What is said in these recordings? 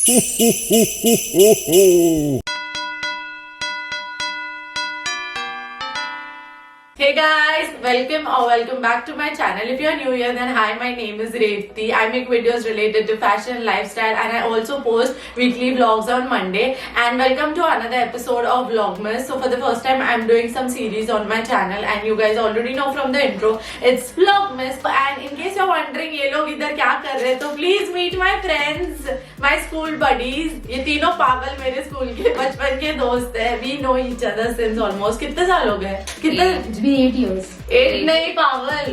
Hey guys, welcome back to my channel. If you are new here, then hi, my name is Revti. I make videos related to fashion and lifestyle, and I also post weekly vlogs on Monday. And welcome to another episode of Vlogmas. So for the first time, I'm doing some series on my channel, and you guys already know from the intro, it's Vlogmas. And in case you're wondering, ये लोग इधर क्या कर रहे हैं, तो please meet my friends, my school buddies. ये तीनों पागल मेरे स्कूल के बचपन के दोस्त हैं. We know each other since almost कितने साल हो गए? कितने? 8 years. 8 नहीं पागल,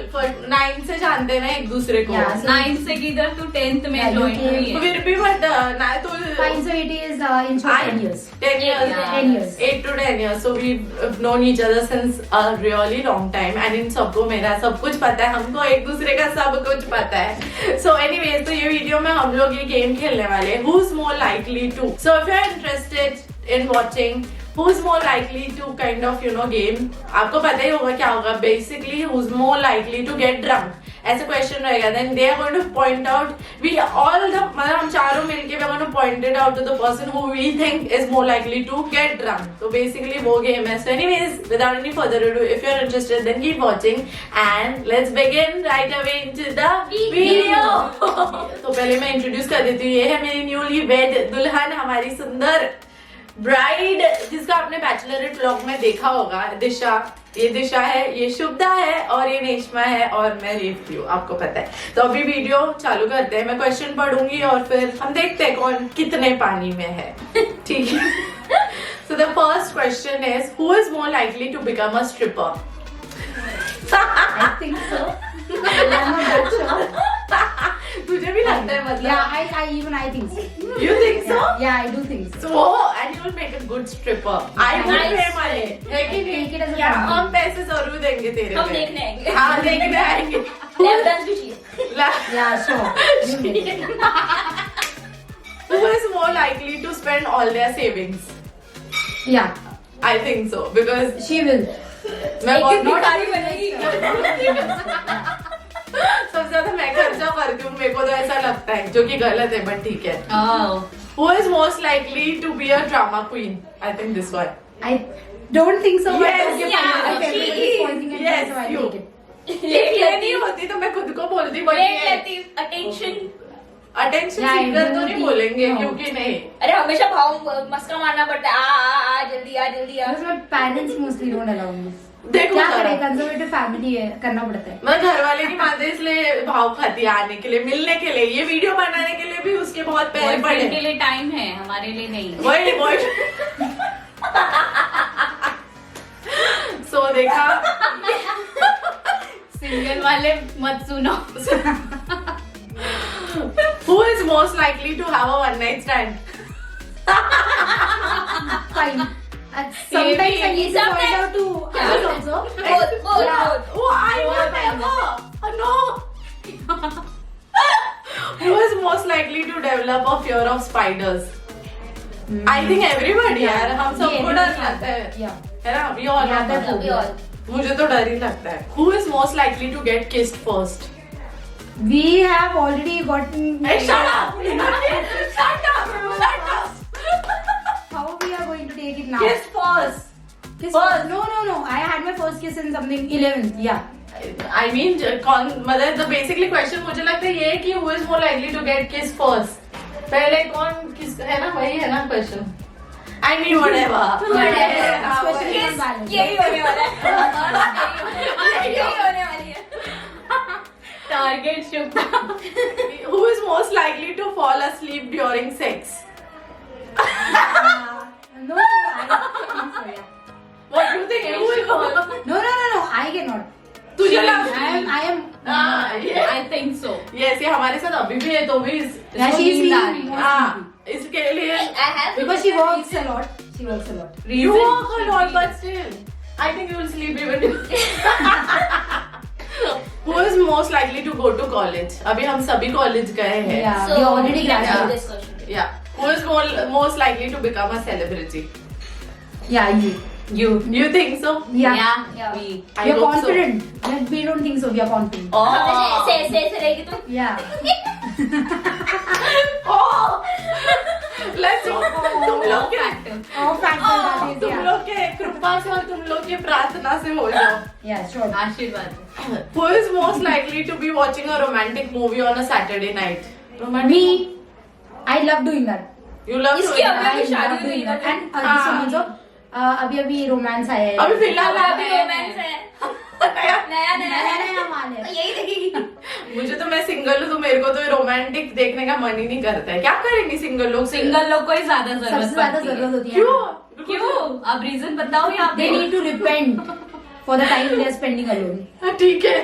9 से जानते हैं ना एक दूसरे को. 9 से किधर तू 10th में ज्वाइन हुई है. फिर भी बट ना तो 5 so 8 is in short 10 years. 10 years. Yeah. 10 years. 8 to 10 years. So we've known each other since a really long time. And इन सबको मेरा सब कुछ पता है. हमको एक दूसरे का सब कुछ पता है. So anyways, तो ये वीडियो में हम लोग ये गेम खेलने वाले हैं. Who's more likely to? So if you're interested in watching who's more likely to kind of game, आपको पता ही होगा क्या होगा. Basically who's more likely to get drunk, ऐसा क्वेश्चन रहेगा. Then they are going to point out, we all the मतलब हम चारों मिलके we are going to point it out to the person who we think is more likely to get drunk. So basically वो game है. So anyways, without any further ado, if you're interested, then keep watching and let's begin right away into the video. तो पहले मैं introduce कर देती हूँ. ये है मेरी newly wed दुल्हन, हमारी सुंदर ब्राइड, जिसका आपने बैचलरेट व्लॉग में देखा होगा. दिशा, ये दिशा है, ये शुभदा है और ये नेश्मा है और मैं रेवती हूँ, आपको पता है. तो अभी वीडियो चालू करते हैं. मैं क्वेश्चन पढ़ूंगी और फिर हम देखते हैं कौन कितने पानी में है. ठीक है. So the first question is, who is more likely to become a stripper? I think so. I'm not that sure. तुझे भी लगता है मतलब? Yeah, I think so. You think so? Yeah, I do think so. So, and you will make a good stripper. I will pay money. है कि नहीं? Take it as a क्या compliment. हम पैसे जरूर देंगे तेरे हम पे. देखने आएंगे. हाँ, देखने आएंगे. लैप डांस भी चाहिए. Yeah, sure. You get it. Who is more likely to spend all their savings? Yeah, I think so because she will. मैं बहुत भिखारी बनेगी. सबसे ज्यादा मैं खर्चा करती हूँ. मेरे को तो ऐसा लगता है, जो कि गलत है, बट ठीक है. Who is most likely to be a drama queen? I think this one. I don't think so. but Yes, okay, yeah, fine. Okay, she everybody is is. pointing at me, Yes, so I you. take it. ये नहीं होती तो मैं खुद को बोलती but attention. Attention Yeah, I Sikar तो do नहीं think- बोलेंगे no. क्योंकि नहीं. अरे हमेशा भाव मस्का मारना पड़ता है. आ जल्दी आ जल्दी आ. Because my parents mostly don't allow me. देखो क्या जरा. करें, कंजर्वेटिव फैमिली है, करना पड़ता है. मैं घर वाले नहीं मानते, इसलिए भाव खाती है आने के लिए, मिलने के लिए. ये वीडियो बनाने के लिए भी उसके बहुत पैर बॉयफ्रेंड के पड़े. लिए टाइम है, हमारे लिए नहीं. वही सो देखा. सिंगल वाले मत सुनो. Who is most likely to have a one night stand? Fine. Sometimes I need to point out to others also. बोल. Oh, I will never. No. Who is most likely to develop a fear of spiders? I think everybody यार, हम सबको डर लगता है. Yeah. है ना? We all have that. We all. मुझे तो डर ही लगता है. Who is most likely to get kissed first? We have already gotten. Hey, shut up! Shut up! Shut up! How we are going to take it now? Kiss first. Kiss first. No. I had my first kiss in something 11th. Yeah. I mean, मतलब the basically question मुझे लगता है ये है कि who is more likely to get kissed first? पहले कौन किस है ना, वही है ना question. I mean whatever. This question is not valid. यही होने वाला है. यही होने वाली है. Target Shubh. Who is most likely to fall asleep during sex? No, I don't think so. Yeah. What do you think? Who will fall? No. I cannot. तुझे I लगता am. है? I think so. Yes, ये हमारे साथ अभी भी है, तो भी Yeah, she is sleeping. हाँ, इसके लिए I have Because she works a lot. She works a lot. you work a lot, but still, I think you will sleep even. Who is most likely to go to college? अभी हम सभी college गए हैं. Yeah. So we already we have graduated. this question. Yeah. Who is most likely to become a celebrity? Yeah, you. You think so? Yeah. Yeah. I We are hope confident. But we don't think so. We are confident. So. हमेशा ऐसे रहेगी तो. Yeah. Oh. कृपा से और तुम लोग की प्रार्थना से हो जाओ. Yeah, sure. आशीर्वाद. Who is most likely to be watching a romantic movie on a Saturday night? Romantic Me, I love doing that. You love इसकी doing अभी that? भी शादी love हुई doing है. that. And this one also, अभी romance आया है. अभी फिलहाल अभी रोमांस है. नया नया माल है. यही देखेगी. मुझे तो मैं सिंगल हूँ तो मेरे को तो रोमांटिक देखने का मन ही नहीं करता है. क्या करेंगी सिंगल लोग? सिंगल लोग को ही ज्यादा सबसे जरूरत ज्यादा पड़ती है. जरूरत होती है. क्यों? क्यों? अब रीजन बताओ यहाँ They पे. need to repent for the time they are spending alone. हाँ, ठीक है.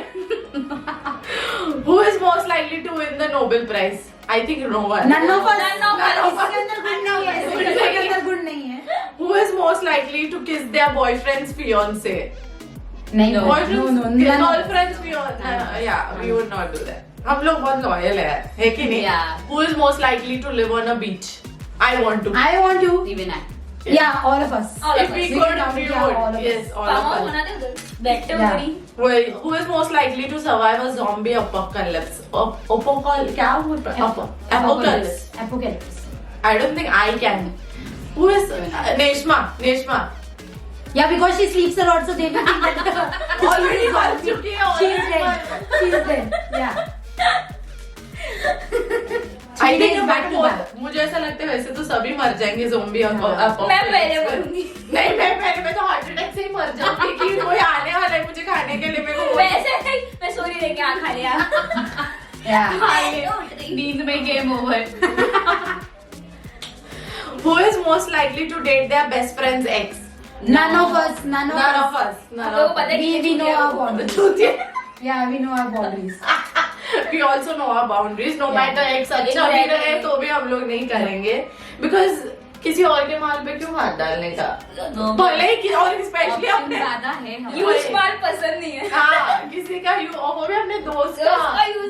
Who is most likely to win the Nobel Prize? I think no one. None of us. None of us. इसके अंदर गुण नहीं है. इसके अंदर गुण नहीं है. Who is most likely to kiss their boyfriend's fiance? नहीं. No. Boyfriend's No. None of us. girlfriend's fiance. Yeah, we would not do that. हम लोग बहुत लॉयल है कि नहीं? Yeah. Who is most likely to live on a beach? I want to. I want to. Even I. Yeah, all of us. All of If we us. could, Yeah, we all of would. us. Yes, all Pama of us. बनाते उधर. बैठते Yeah. हुए. Wait, who is most likely to survive a zombie apocalypse? Apocalypse? क्या बोल रहा है? Apocalypse. Apocalypse. I don't think I can. Who is Neshma? Yeah, because she sleeps a lot, so they will think that Already मर चुकी है. she is already dead. She is dead. Yeah. I Three think days back to back. मुझे ऐसा लगता है वैसे तो सभी मर जाएंगे zombie मैं पहले मरूंगी. नहीं मैं तो हार्ट अटैक से ही मर जाऊंगी कि कोई आने वाला है मुझे खाने के लिए. मेरे को वैसे नहीं. मैं सॉरी लेके आ खा लिया. Yeah. नींद में game over. Who is most likely to date their best friend's ex? None of us. None of None us. of us. None हम लोगों of को पता है कि We know our boundaries. चूतिया. Yeah, we know our boundaries. We also know our boundaries. No Yeah. matter ex अच्छा भी Exactly. रहे तो भी हम लोग नहीं करेंगे because किसी और के माल पे क्यों हाथ डालने का? भले ही और स्पेशली Option अपने ज्यादा है. You- यूज माल पसंद नहीं है. हाँ किसी का वो भी अपने दोस्त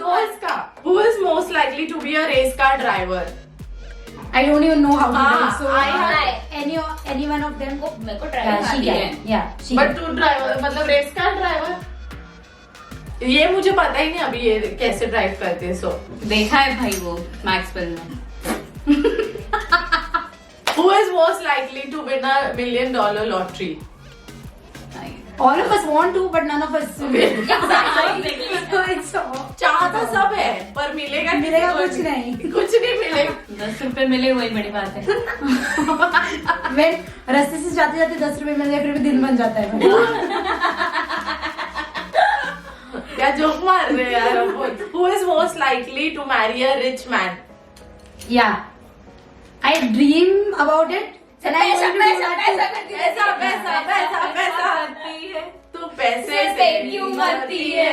दोस्त का Who is most likely to be a race car driver? I don't even know how to do it. हाँ, So I have- any one of them. मेरे को Yeah, ड्राइविंग she आती है. can. Yeah, she But can. to driver मतलब race car driver ये मुझे पता ही नहीं अभी ये कैसे ड्राइव करते हैं. सो देखा है भाई वो मैक्सवेल में. Who is most likely to win a $1 million lottery? All of us want to, but none of us. Exactly. So it's all. चाह तो सब है पर मिलेगा मिलेगा किसी को कुछ नहीं. कुछ नहीं मिलेगा. 10 रुपए मिले वही बड़ी बात है. When रास्ते से जाते जाते 10 रुपए मिल गए फिर भी दिन बन जाता है. क्या जोक मार रहे हैं यार हम बहुत. Who is most likely to marry a rich man? Yeah, I dream about it. And I पैसा want to do पैसा that पैसा too. करती है. पैसा करती है. तू पैसे से से क्यों मरती है?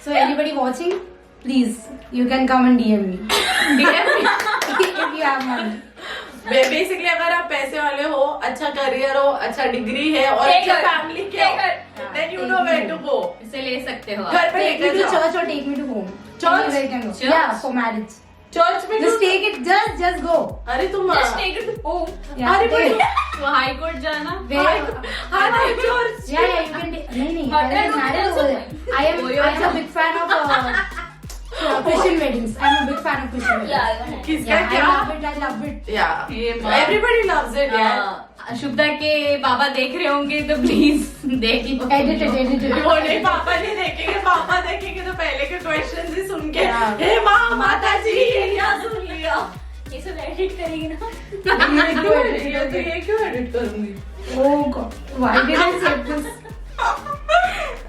So anybody watching, please, you can come and DM me if you have money. Basically अगर आप पैसे वाले हो, अच्छा करियर हो, अच्छा डिग्री है और अच्छा Take her. फैमिली के हो, Take her. then you know where to go. इसे ले सकते हो घर आप. पे Take me लेकर to जाओ. church or take me to home. Church? Anywhere you can go. Church? Yeah, for marriage. Church में Just क्यों? take it. Just go. अरे तुम Just take it home. Yeah, अरे take but it. तो high court जाना. हाँ नहीं church. Yeah, you can take. नहीं, But I I don't married also- over there. I'm a big fan of Christian weddings. I'm a big fan of Christian weddings. Yeah, किसका Yeah, क्या? I love it. Yeah. ये माँ. Everybody loves it, yeah. Shubhada के बाबा देख रहे होंगे तो please देख लो. Edit it. वो नहीं पापा नहीं देखेंगे. पापा देखेंगे तो पहले के क्वेश्चन ही सुन के Yeah. हे माँ माता जी ये क्या सुन लिया. ये सब एडिट करेगी ना. ये क्यों एडिट करूंगी? Oh God, why did I say this?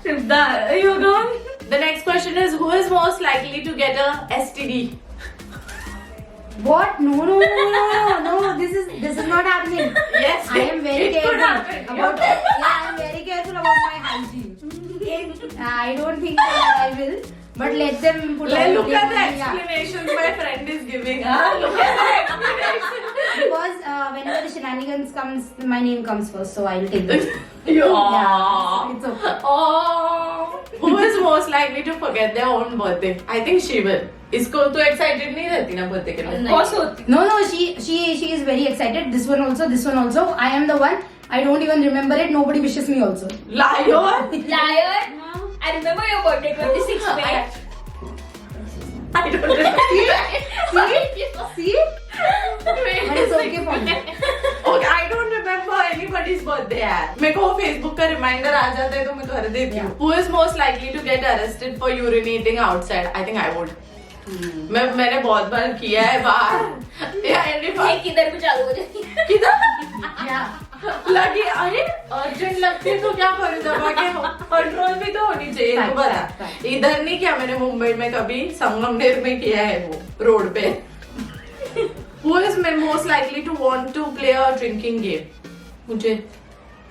Shubhada you gone. The next question is who is most likely to get a STD? What? No. This is not happening. Yes, I am very it could careful happen. about. Yeah, I am very careful about my hygiene. I don't think that I will. But let them put. Look at the Yeah. explanations my friend is giving. Look at the explanation. Because whenever the shenanigans comes, my name comes first, so I'll take it. Yeah. It's okay. Oh. Who is most likely to forget their own birthday? I think she will. इसको तो excited नहीं रहती ना birthday के लिए. कौन सी होती. No, she is very excited. This one also. I am the one. I don't even remember it. Nobody wishes me also. Liar. Liar. I remember your birthday 26 May. I don't remember. See? But it's okay for me. Okay, I don't remember anybody's birthday यार, मेरे को Facebook का reminder आ जाता है तो मैं कर देती हूँ. Who is most likely to get arrested for urinating outside? I think I would. मैंने बहुत बार किया है बाहर. ये किधर को चालू हो जाती है? किधर लगी? अरे अर्जेंट लगती है तो क्या करूँ, दबा के कंट्रोल भी तो होनी चाहिए. तो बता, इधर नहीं किया मैंने, मुंबई में कभी संगमनेर में किया है वो रोड पे. Who is most likely to want to play a drinking game? मुझे.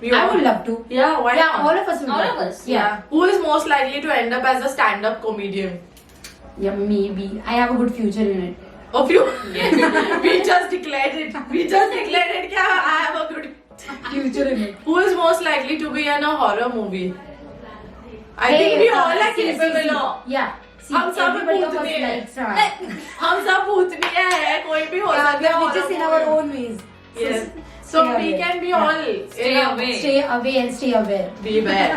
I would love to. Yeah, why Yeah, not? all of us would All love of to. us. Yeah. Who is most likely to end up as a stand-up comedian? Yeah, maybe. I have a good future in it. Of you? We just declared it. We just declared it. क्या? I have a good. Future in it. Who is most likely to be in a horror movie? I think we all are capable of. Yeah. See, हम सब everybody of us भूतनी है. likes हाँ. हम सब भूतनी है, कोई भी हो Yeah, we सकता है. are just in our own ways. Yes. So stay we away. can be Yeah. all. Stay in a- away. Stay away and stay aware. Beware.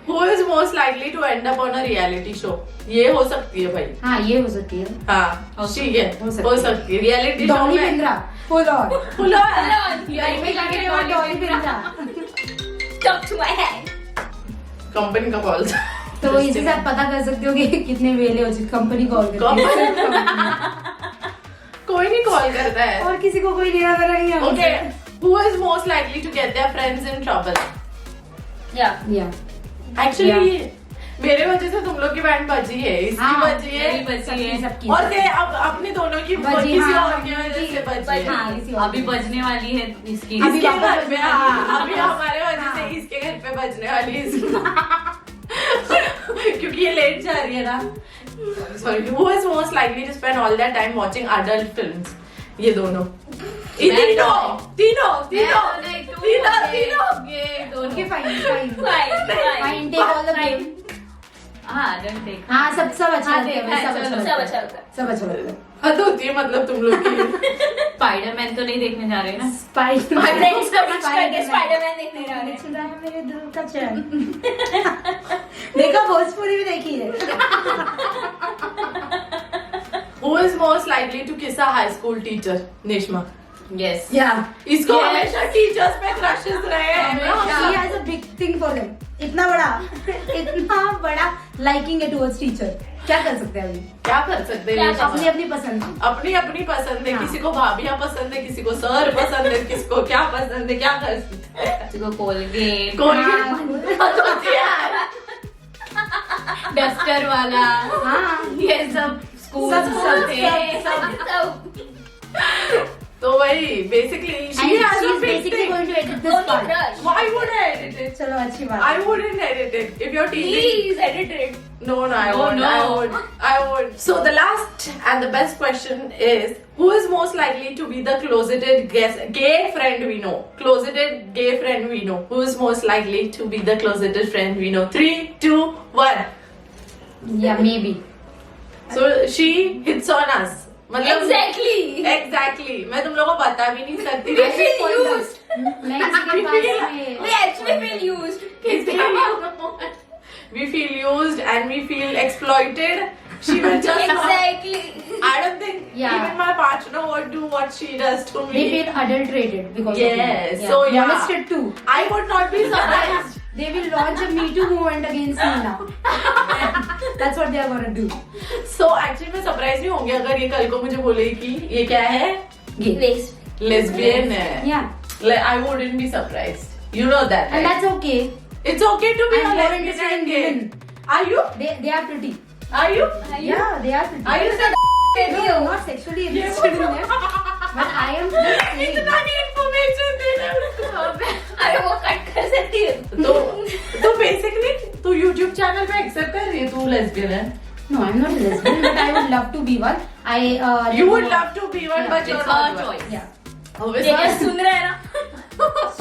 Who is most likely to end up on a reality show? ये हो सकती है भाई. हाँ, ये हो सकती है. हाँ, ठीक है, हो हो सकती है. रियलिटी शो डॉली में बिंद्रा, full on. फुल घर में जाके देखो Dolly Bindra. Talk to my hand. Company का कॉल. तो इसी से आप पता कर सकते हो कि कितने वेले हो चुके कंपनी कॉल करती है. कोई नहीं कॉल करता है. और किसी को कोई लेना देना नहीं है. Okay, who is most likely to get their friends in trouble? Yeah. Yeah. Actually, मेरे वजह से तुम लोग की बैंड बजी है, इसकी हाँ, बजी है, मेरी बजी है. सबकी. और ये अब अपने दोनों की बजी, किसी हाँ. और की वजह से बजी है. हाँ, किसी और अभी की. बजने वाली है इसकी. अभी इसके वापस घर पे, बजने हाँ, वाली अभी है. हमारे वजह से हाँ. इसके घर पे बजने वाली है. क्योंकि ये लेट जा रही है ना. Sorry. Who is most likely to spend all their time watching adult films? ये दोनों. तीनों. ये दोनों. Okay, fine, fine. Fine. Fine, take all the blame. हाँ, don't take. हाँ, सब अच्छा लगता है. देखा है, सब अच्छा सब लगता है. अच्छा लगता है. सब अच्छा लगता है. हद होती है मतलब तुम लोग की. स्पाइडरमैन तो नहीं देखने जा रहे ना. Spider-Man. फ्रेंड्स को reach करके Spider-Man. स्पाइडरमैन देखने जा रहे हैं. छुड़ा है मेरे दिल का चैन. देखा, भोजपुरी भी देखी है. Who is most likely to kiss a high school teacher? Neshma. Yes. Yeah. इसको Yes. हमेशा टीचर्स पे क्रशेस रहे हैं. She has a big thing for them. इतना बड़ा liking है towards teacher. क्या कर सकते हैं अभी? क्या कर सकते क्या हैं? कर अपनी अपनी पसंद. अपनी पसंद है. हाँ. किसी को भाभियाँ पसंद है, किसी को सर पसंद है, किसी को क्या पसंद है, क्या कर सकते हैं. किसी को कोलगेट, कोई हाँ. हद होती है. डस्टर वाला, हाँ. ये सब स्कूल सब. तो वही basically And she's basically going to edit this Only part. crush. Why would I edit it? चलो अच्छी बात. I wouldn't edit it. If you're teasing. Please edit it. No, I No, won't. no. I would. So the last and the best question is, who is most likely to be the closeted gay friend we know? Closeted gay friend we know. Who is most likely to be the closeted friend we know? 3, 2, 1. Yeah, maybe. So she hits on us. मतलब Exactly. मैं तुम लोगों को बता भी नहीं सकती. We feel used. मैं किसी के पास में. We actually feel used. We feel used and we feel exploited. She will just Exactly. I don't think Yeah. even my partner would do what she does to me. They feel adulterated because Yes, of me. so yeah. Molested too. I would not be surprised. They will launch a Me Too movement against me now. That's what they are gonna do. So actually मैं surprise नहीं होंगी अगर ये कल को मुझे बोले कि ये क्या है? Gay. Lesbian है. Yeah. Like, I wouldn't be surprised. You know that, And right? that's okay. It's okay to be I'm a more lesbian interested in and gay. women. Are you? They are pretty. Are you? Yeah, they are pretty. Are you so No, not sexually interested in them. But I am just saying. इतना नहीं information दे रहे उसको. अरे वो cut कर सकती है. तो basically तू YouTube चैनल पे accept कर रही है तू lesbian है. No, I'm not a lesbian, but I would love to be one. You would love to be one, Yeah, but you're it's not her one. choice. Yeah. Obviously. ये क्या सुन रहे हैं ना?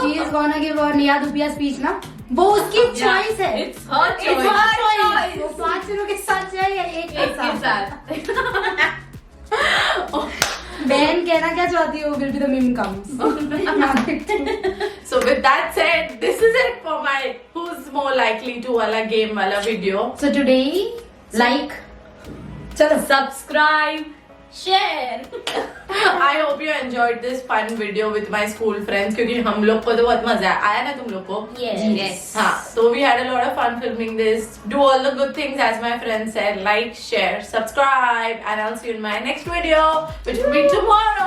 She is gonna give a Niya Dupia speech ना. वो उसकी choice है. It's her It's choice. her choice. वो 5 जनों के साथ जाए या एक के एक के साथ. साथ. बहन कहना क्या चाहती हो? Will be the meme comes. So with that said, this is it for my who's more likely to वाला game वाला video. So today, like, चलो Subscribe, share. I hope you enjoyed this fun video with my school friends क्योंकि हम लोग को तो बहुत मजा आया ना तुम लोग को. Yes. हाँ, so we had a lot of fun filming this. Do all the good things as my friend said. Like, share, subscribe, and I'll see you in my next video, which will be tomorrow.